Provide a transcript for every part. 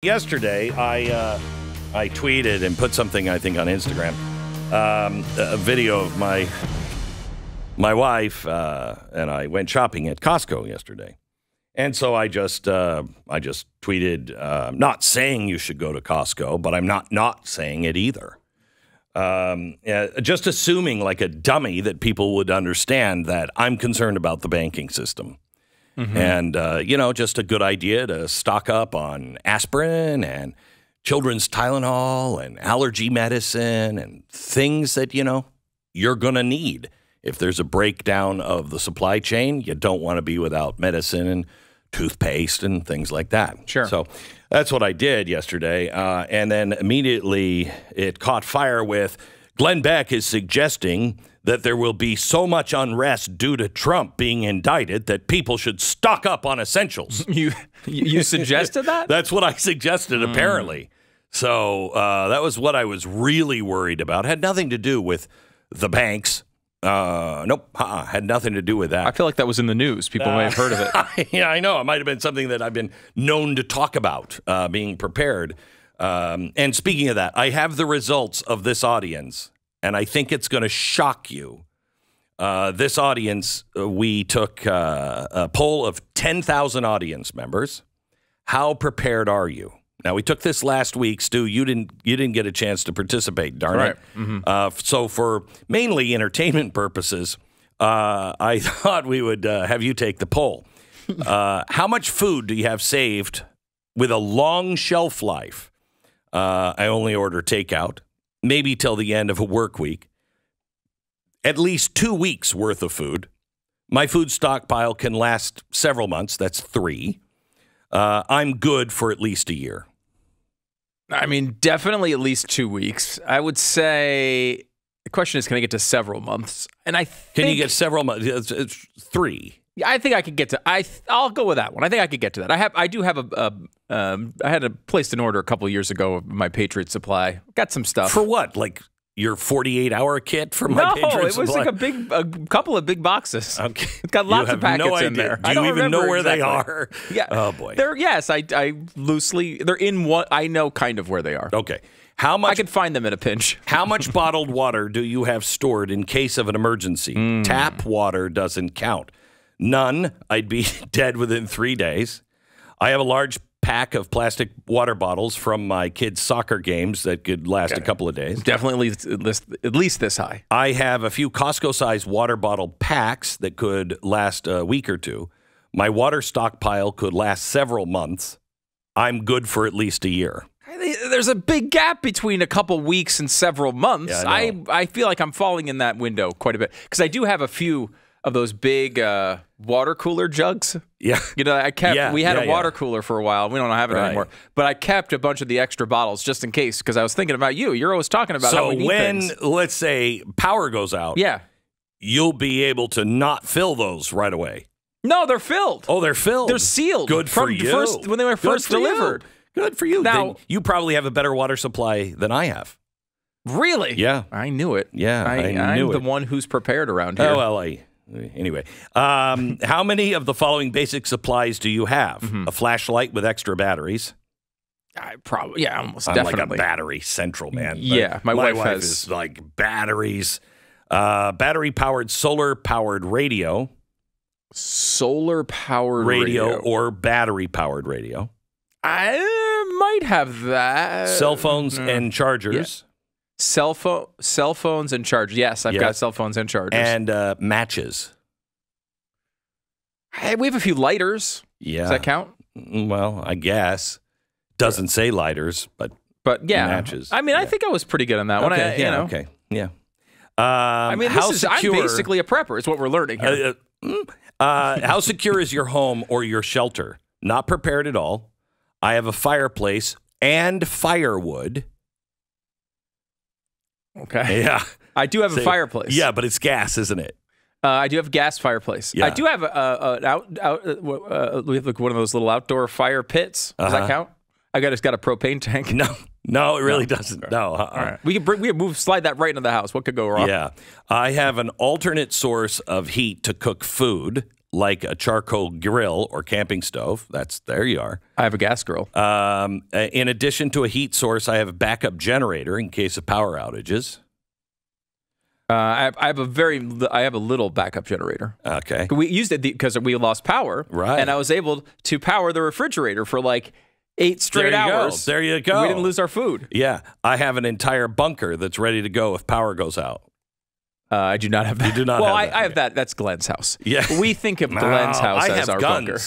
Yesterday, I tweeted and put something, I think, on Instagram, a video of my wife and I went shopping at Costco yesterday. And so I just tweeted, not saying you should go to Costco, but I'm not saying it either. Just assuming like a dummy that people would understand that I'm concerned about the banking system. Mm-hmm. And, just a good idea to stock up on aspirin and children's Tylenol and allergy medicine and things that, you're going to need. If there's a breakdown of the supply chain, you don't want to be without medicine and toothpaste and things like that. Sure. So that's what I did yesterday. And then immediately it caught fire with Glenn Beck is suggesting that there will be so much unrest due to Trump being indicted that people should stock up on essentials. You suggested that? That's what I suggested, apparently. So that was what I was really worried about. It had nothing to do with the banks. Nope. Had nothing to do with that. I feel like that was in the news. People may have heard of it. Yeah, I know. It might have been something that I've been known to talk about, being prepared. And speaking of that, I have the results of this audience. And I think it's going to shock you. This audience, we took a poll of 10,000 audience members. How prepared are you? Now, we took this last week, Stu. You didn't get a chance to participate, darn it. Mm-hmm. So for mainly entertainment purposes, I thought we would have you take the poll. How much food do you have saved with a long shelf life? I only order takeout. Maybe till the end of a work week. At least 2 weeks worth of food. My food stockpile can last several months. That's 3. I'm good for at least a year. I mean, definitely at least 2 weeks. I would say the question is, can I get to several months? And I think, can you get several months? It's 3. I think I could get to. I'll go with that one. I think I could get to that. I do have I had placed an order a couple of years ago of my Patriot Supply. Got some stuff. For what? Like your 48-hour kit for my Patriot Supply? No, it was like a couple of big boxes. Okay. It's got lots of packets in there. Do you even know where they are? Yeah. Oh boy. I loosely. They're in what I know kind of where they are. Okay. How much? I could find them in a pinch. How much bottled water do you have stored in case of an emergency? Tap water doesn't count. None. I'd be dead within 3 days. I have a large pack of plastic water bottles from my kids' soccer games that could last a couple of days. Definitely at least this high. I have a few Costco-sized water bottle packs that could last a week or two. My water stockpile could last several months. I'm good for at least a year. There's a big gap between a couple weeks and several months. Yeah, I feel like I'm falling in that window quite a bit because I do have a few of those big water cooler jugs. Yeah. We had a water cooler for a while. We don't have it anymore. But I kept a bunch of the extra bottles just in case because I was thinking about you. You're always talking about how we need things. So when, let's say, power goes out, you'll be able to not fill those right away. No, they're filled. Oh, they're filled. They're sealed. Good for you. When they were first delivered. Good for you. Now, then you probally have a better water supply than I have. Really? Yeah. I knew it. Yeah, I'm the one who's prepared around here. Oh, well, anyway, how many of the following basic supplies do you have? A flashlight with extra batteries. Almost I'm definitely. like a battery central man. Yeah, my wife has is like batteries. Battery-powered, solar-powered radio. Solar-powered radio. Or battery-powered radio. I might have that. Cell phones and chargers. Yeah. Cell phones and chargers. Yes, I've got cell phones and chargers. And matches. Hey, we have a few lighters. Yeah. Does that count? Well, I guess. Doesn't say lighters, but yeah. Matches. I mean, I think I was pretty good on that one. Okay. Yeah. I mean, I'm basically a prepper. Is what we're learning here. How secure is your home or your shelter? Not prepared at all. I have a fireplace and firewood. Okay. Yeah. I do have a fireplace. Yeah, but it's gas, isn't it? I do have a gas fireplace. Yeah. I do have we have like one of those little outdoor fire pits. Does that count? I just got a propane tank. No, it really doesn't. No. All right. We can slide that right into the house. What could go wrong? Yeah. I have an alternate source of heat to cook food. like a charcoal grill or camping stove. There you are. I have a gas grill. In addition to a heat source, I have a backup generator in case of power outages. I have a little backup generator. Okay. We used it because we lost power. Right. And I was able to power the refrigerator for like 8 straight hours. There you go. We didn't lose our food. Yeah. I have an entire bunker that's ready to go if power goes out. I do not have that. You do not have that. I have that. That's Glenn's house. Yeah. We think of Glenn's house as our bunker.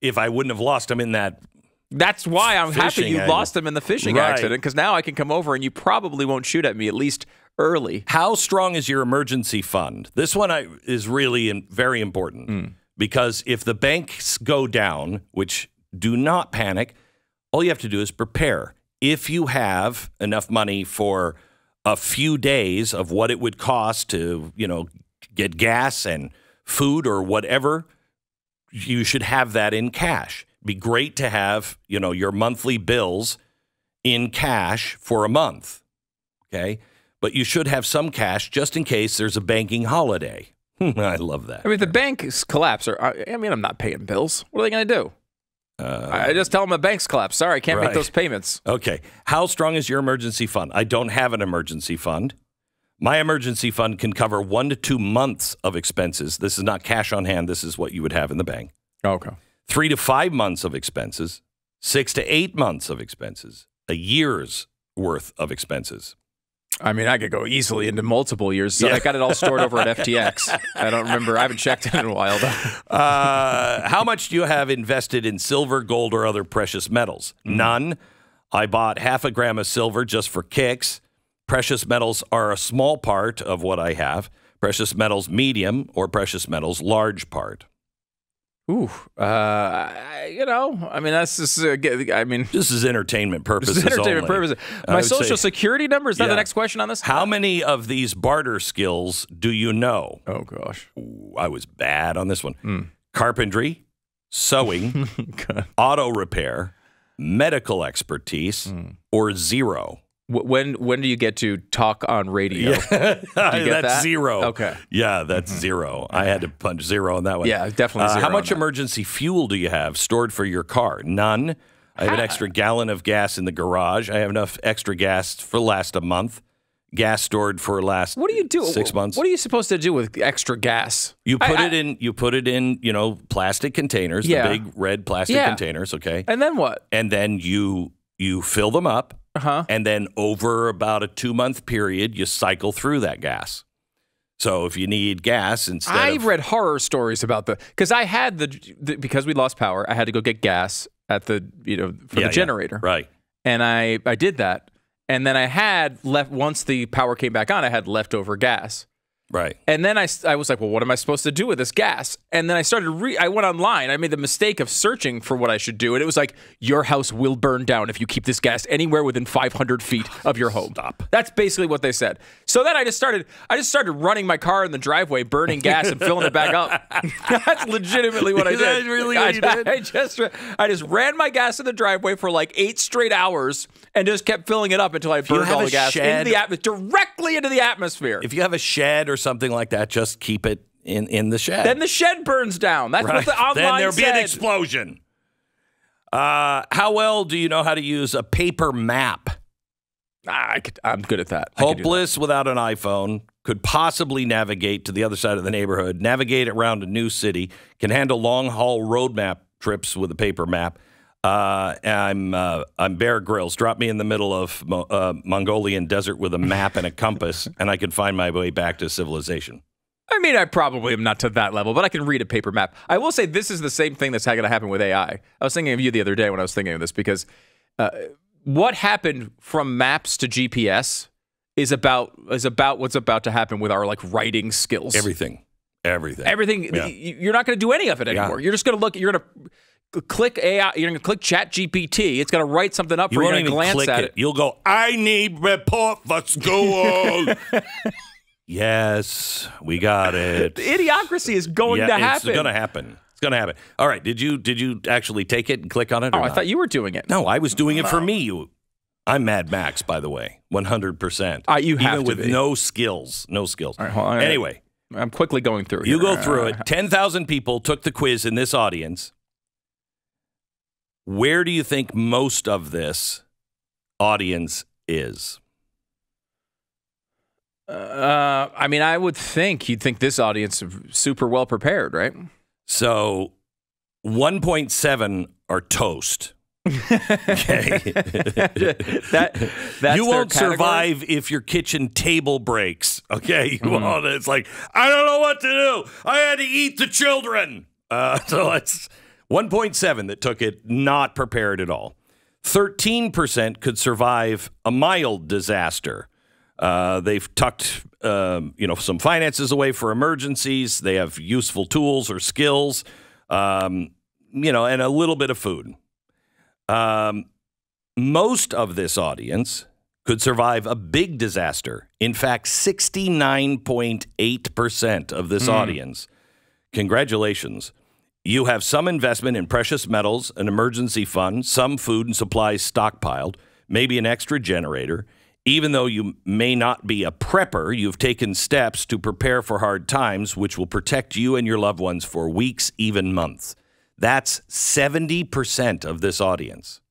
If I wouldn't have lost them in that. That's why I'm happy you lost them in the fishing accident, because now I can come over and you probably won't shoot at me, at least early. How strong is your emergency fund? This one is really very important because if the banks go down, which do not panic, all you have to do is prepare. If you have enough money for a few days of what it would cost to, get gas and food or whatever, you should have that in cash. Be great to have, your monthly bills in cash for a month, okay? But you should have some cash just in case there's a banking holiday. I love that. I mean, if the banks collapse, I'm not paying bills. What are they going to do? I just tell them the bank's collapsed. Sorry, I can't make those payments. Okay. How strong is your emergency fund? I don't have an emergency fund. My emergency fund can cover 1 to 2 months of expenses. This is not cash on hand. This is what you would have in the bank. Okay. 3 to 5 months of expenses, 6 to 8 months of expenses, a year's worth of expenses. I mean, I could go easily into multiple years. So I got it all stored over at FTX. I don't remember. I haven't checked it in a while, though. How much do you have invested in silver, gold, or other precious metals? None. I bought 0.5 gram of silver just for kicks. Precious metals are a small part of what I have. Precious metals, medium, or precious metals, large part. Ooh, that's just, this is entertainment purposes only. My social security number, is that the next question on this? How many of these barter skills do you know? Oh, gosh. Ooh, I was bad on this one. Carpentry, sewing, auto repair, medical expertise, or zero. When do you get to talk on radio? Yeah. Do you get that's that? zero. Okay. Yeah, that's zero. I had to punch zero on that one. Yeah, definitely zero. How much emergency fuel do you have stored for your car? None. I have an extra gallon of gas in the garage. I have enough extra gas for last a month. Gas stored for last 6 months. What are you supposed to do with extra gas? You put it in, plastic containers, the big red plastic containers, okay? And then what? And then you fill them up. And then over about a 2-month period, you cycle through that gas. So if you need gas I've read horror stories about because I had because we lost power, I had to go get gas at the generator. Right. And I did that. And then I had once the power came back on, I had leftover gas. Right. And then I was like, well, what am I supposed to do with this gas? And then I started I went online. I made the mistake of searching for what I should do. And it was like, your house will burn down if you keep this gas anywhere within 500 feet of your home. Stop. That's basically what they said. So then I just started running my car in the driveway, burning gas and filling it back up. That's legitimately what I did. That's really what you did? I just ran my gas in the driveway for like 8 straight hours and just kept filling it up until I burned all the gas directly into the atmosphere. If you have a shed or something like that, just keep it in the shed. Then the shed burns down. That's what the online Then there'll be said. an explosion. How well do you know how to use a paper map? I'm good at that. Hopeless without an iPhone. Could possibly navigate to the other side of the neighborhood. Navigate around a new city. Can handle long-haul road map trips with a paper map. I'm Bear Grylls. Drop me in the middle of Mongolian desert with a map and a compass, and I can find my way back to civilization. I mean, I probably am not to that level, but I can read a paper map. I will say this is the same thing that's going to happen with AI. I was thinking of you the other day when I was thinking of this, because what happened from maps to GPS is about what's about to happen with our writing skills. Everything. Yeah. You're not going to do any of it anymore. You're just going to look. You're going to click AI. You're going to click Chat GPT. It's going to write something up for you. You're going to glance at it. You'll go, I need report for school. Yes, we got it. The idiocracy is going to happen. It's going to happen. It's going to happen. All right. Did you actually take it and click on it? I thought you were doing it. No, I was doing it for me. I'm Mad Max, by the way, 100%. You have even to with be. no skills. No skills. All right, hold on. Anyway, I'm quickly going through. You here. go through it. 10,000 people took the quiz in this audience. Where do you think most of this audience is? I mean, I would think you'd think this audience is super well prepared, right? So 1.7 are toast. Okay. That's you won't their category? survive if your kitchen table breaks. Okay. You won't. It's like, I don't know what to do. I had to eat the children. So it's 1.7 that took it not prepared at all. 13% could survive a mild disaster. They've tucked, some finances away for emergencies. They have useful tools or skills, and a little bit of food. Most of this audience could survive a big disaster. In fact, 69.8% of this audience. Congratulations. You have some investment in precious metals, an emergency fund, some food and supplies stockpiled, maybe an extra generator. Even though you may not be a prepper, you've taken steps to prepare for hard times, which will protect you and your loved ones for weeks, even months. That's 70% of this audience.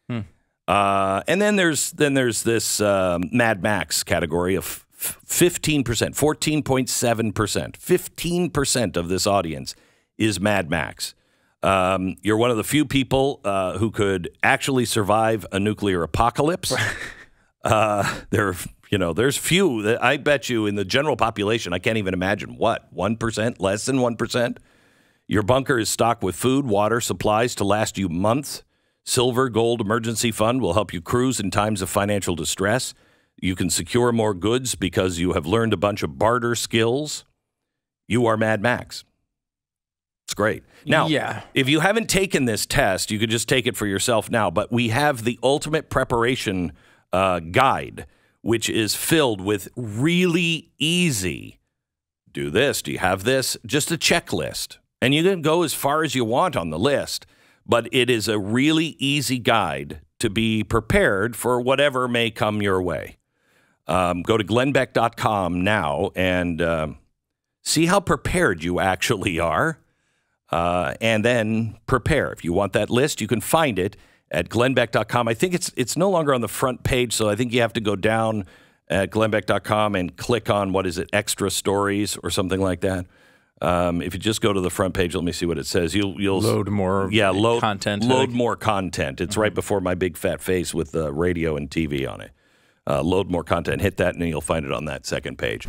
And then there's this Mad Max category of 15%, 14.7%. 15% of this audience is Mad Max. You're one of the few people who could actually survive a nuclear apocalypse. There's few that I bet you in the general population, I can't even imagine 1%, less than 1%. Your bunker is stocked with food, water, supplies to last you months. Silver, gold, emergency fund will help you cruise in times of financial distress. You can secure more goods because you have learned a bunch of barter skills. You are Mad Max. It's great. Now, if you haven't taken this test, you could just take it for yourself now. But we have the ultimate preparation guide, which is filled with really easy. Do this. Do you have this? Just a checklist. And you can go as far as you want on the list. But it is a really easy guide to be prepared for whatever may come your way. Go to glennbeck.com now and see how prepared you actually are. And then prepare. If you want that list, you can find it at glennbeck.com. I think it's no longer on the front page, so I think you have to go down at glennbeck.com and click on, extra stories or something like that. If you just go to the front page, let me see what it says. You'll load more content. Load more content. It's right before my big fat face with radio and TV on it. Load more content. Hit that, and then you'll find it on that second page.